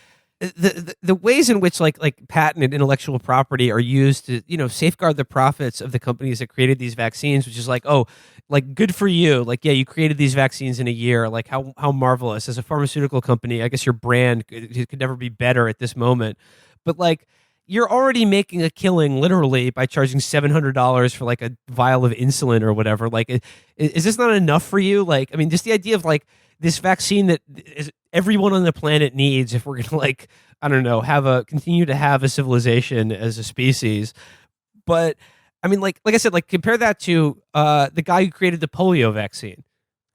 the ways in which like patent and intellectual property are used to, safeguard the profits of the companies that created these vaccines, which is like, oh, like, good for you. Like, yeah, you created these vaccines in a year. Like, how marvelous. As a pharmaceutical company, I guess your brand could never be better at this moment. But like, you're already making a killing literally by charging $700 for like a vial of insulin or whatever. Like, is this not enough for you? Like, I mean, just the idea of like this vaccine that is everyone on the planet needs if we're going to, like, I don't know, continue to have a civilization as a species. But I mean, like I said, like, compare that to the guy who created the polio vaccine,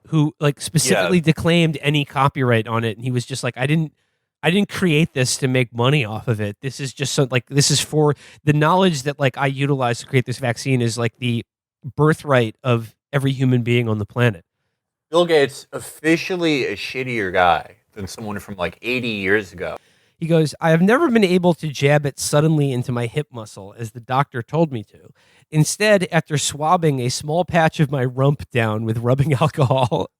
who like specifically declaimed any copyright on it. And he was just like, I didn't create this to make money off of it. This is just this is for the knowledge that like I utilize to create this vaccine is like the birthright of every human being on the planet. Bill Gates officially a shittier guy than someone from like 80 years ago. He goes, I have never been able to jab it suddenly into my hip muscle as the doctor told me to. Instead, after swabbing a small patch of my rump down with rubbing alcohol,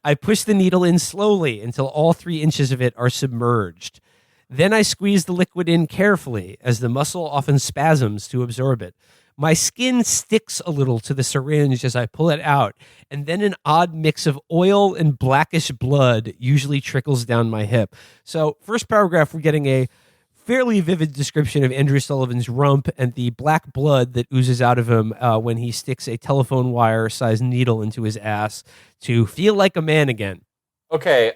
I push the needle in slowly until all 3 inches of it are submerged. Then I squeeze the liquid in carefully as the muscle often spasms to absorb it. My skin sticks a little to the syringe as I pull it out, and then an odd mix of oil and blackish blood usually trickles down my hip. So, first paragraph, we're getting a fairly vivid description of Andrew Sullivan's rump and the black blood that oozes out of him when he sticks a telephone wire-sized needle into his ass to feel like a man again. Okay,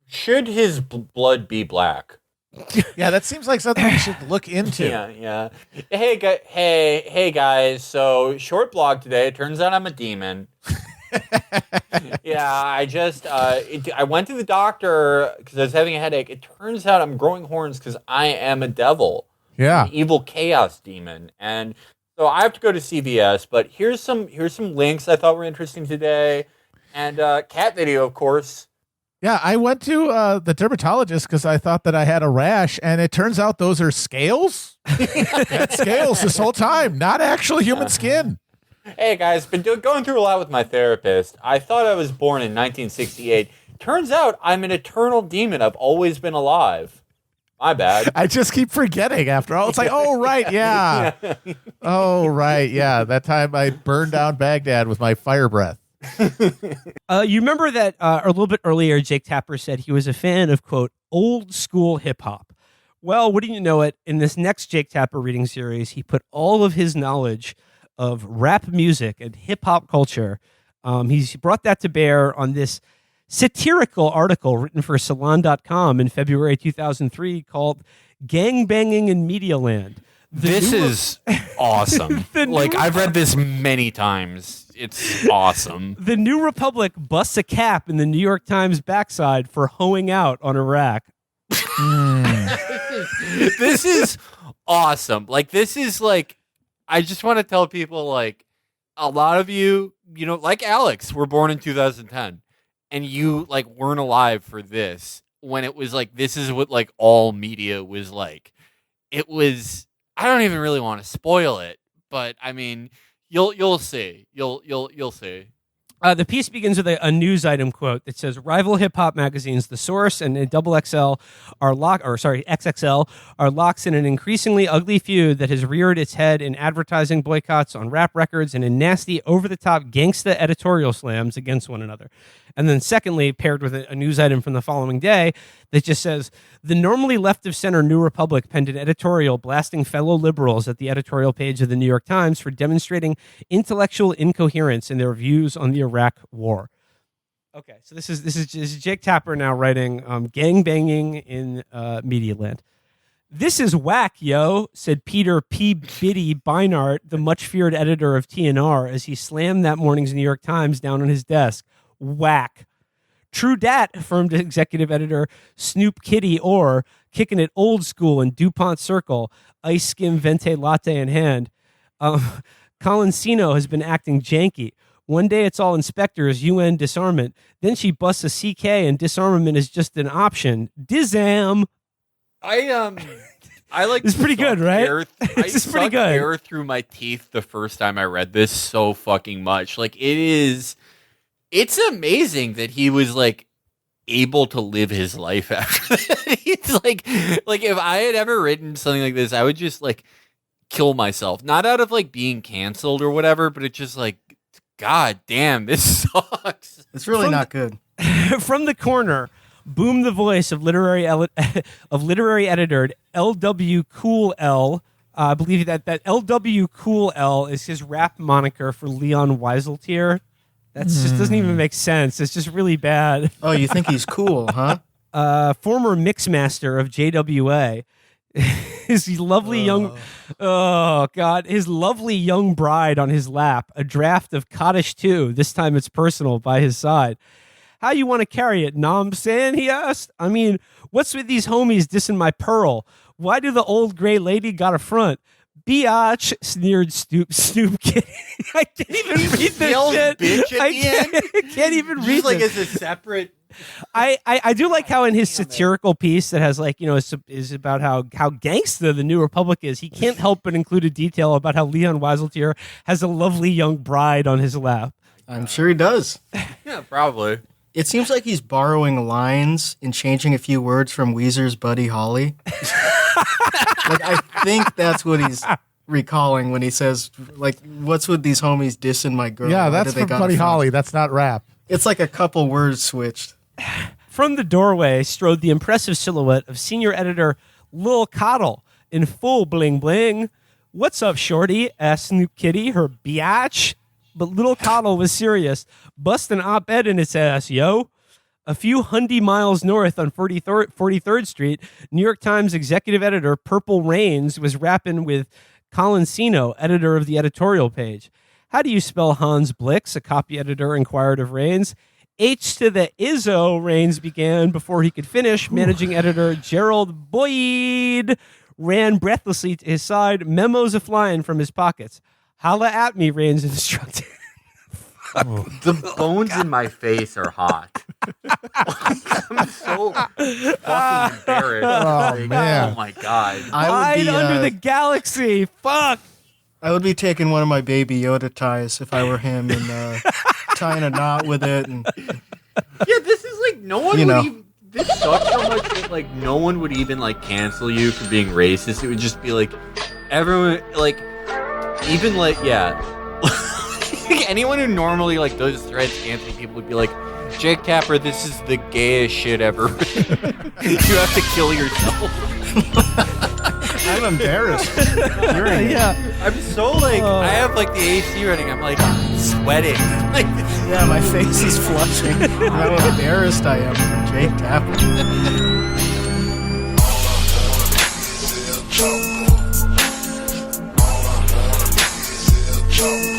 should his blood be black? Yeah, that seems like something we should look into. Yeah. Hey, guys. So short blog today. It turns out I'm a demon. Yeah, I went to the doctor because I was having a headache. It turns out I'm growing horns because I am a devil. Yeah, an evil chaos demon, and so I have to go to CVS. But here's some links I thought were interesting today, and cat video, of course. Yeah, I went to the dermatologist because I thought that I had a rash, and it turns out those are scales. Had scales this whole time, not actual human skin. Hey guys, been going through a lot with my therapist. I thought I was born in 1968. Turns out I'm an eternal demon. I've always been alive. My bad. I just keep forgetting after all. It's like, oh, right, yeah. Oh, right, yeah. That time I burned down Baghdad with my fire breath. You remember that a little bit earlier, Jake Tapper said he was a fan of, quote, old school hip hop. Well, wouldn't you know it, in this next Jake Tapper reading series, he put all of his knowledge of rap music and hip hop culture. He's brought that to bear on this satirical article written for Salon.com in February 2003 called Gangbanging in Media Land. This is awesome. I've read this many times. It's awesome. The New Republic busts a cap in the New York Times backside for hoeing out on Iraq. This is awesome. I just want to tell people, a lot of you, like Alex, were born in 2010, and you, weren't alive for this when it was this is what, all media was like. It was, I don't even really want to spoil it, but, I mean, you'll see. You'll see. The piece begins with a news item quote that says, rival hip-hop magazines The Source and XXL are locked in an increasingly ugly feud that has reared its head in advertising boycotts on rap records and in nasty, over-the-top gangsta editorial slams against one another. And then secondly, paired with a news item from the following day that just says, the normally left-of-center New Republic penned an editorial blasting fellow liberals at the editorial page of the New York Times for demonstrating intellectual incoherence in their views on the Iraq War. Okay, so this is Jake Tapper now writing gangbanging in Media Land. This is whack, yo, said Peter P. Biddy Beinart, the much-feared editor of TNR, as he slammed that morning's New York Times down on his desk. Whack. True dat, affirmed executive editor Snoop Kitty Orr, kicking it old school in DuPont Circle, ice skim venti latte in hand. Colin Sino has been acting janky. One day it's all inspectors, UN disarmament. Then she busts a CK and disarmament is just an option. Dizam. It's pretty good, right? It's pretty good. Air through my teeth the first time I read this so fucking much. It's amazing that he was able to live his life after that. It's if I had ever written something like this, I would just kill myself. Not out of being canceled or whatever, but it's just God damn, this sucks. It's really not good. From the corner, boomed the voice of literary editor L.W. Cool L. I believe that L.W. Cool L is his rap moniker for Leon Wieseltier. That just doesn't even make sense. It's just really bad. Oh, you think he's cool, huh? Former mixmaster of JWA. His lovely his lovely young bride on his lap. A draft of Cottage 2. This time it's personal by his side. How you want to carry it, Nom San? He asked. I mean, what's with these homies dissing my pearl? Why do the old gray lady got a front? Biatch, sneered Snoop Kitty. I can't even read this shit. Bitch at the end? I can't even read Just like this. as a separate. I do like how in his satirical piece that has like, is about how gangsta the New Republic is, he can't help but include a detail about how Leon Wieseltier has a lovely young bride on his lap. I'm sure he does. Yeah, probably. It seems like he's borrowing lines and changing a few words from Weezer's Buddy Holly. Like, I think that's what he's recalling when he says, like, what's with these homies dissing my girl? Yeah, that's from Buddy Holly. That's not rap. It's like a couple words switched. From the doorway strode the impressive silhouette of senior editor Lil Coddle in full bling bling. "What's up, shorty?" asked Snoop Kitty, her biatch. But Lil Coddle was serious. "Bust an op-ed in its ass, yo." A few hundred miles north on 43rd Street, New York Times executive editor Purple Rains was rapping with Colin Sino, editor of the editorial page. "How do you spell Hans Blix?" a copy editor inquired of Rains. "H to the Izzo," Rains began before he could finish. Managing editor Gerald Boyd ran breathlessly to his side, memos a-flying from his pockets. "Holla at me," Rains instructed. The bones in my face are hot. I'm so fucking embarrassed. Oh, man. Oh my god. Hide under the galaxy. Fuck. I would be taking one of my Baby Yoda ties if I were him and tying a knot with it. And, Yeah, this is like no one would even. This sucks so much that like no one would even like cancel you for being racist. It would just be like everyone like even like anyone who normally like does threads canceling people would be like, "Jake Tapper, this is the gayest shit ever. You have to kill yourself." I'm embarrassed. I'm so like I have like the AC running. I'm like sweating. Like, yeah, my face is flushing. How embarrassed I am from Jake Tapper. Chapo.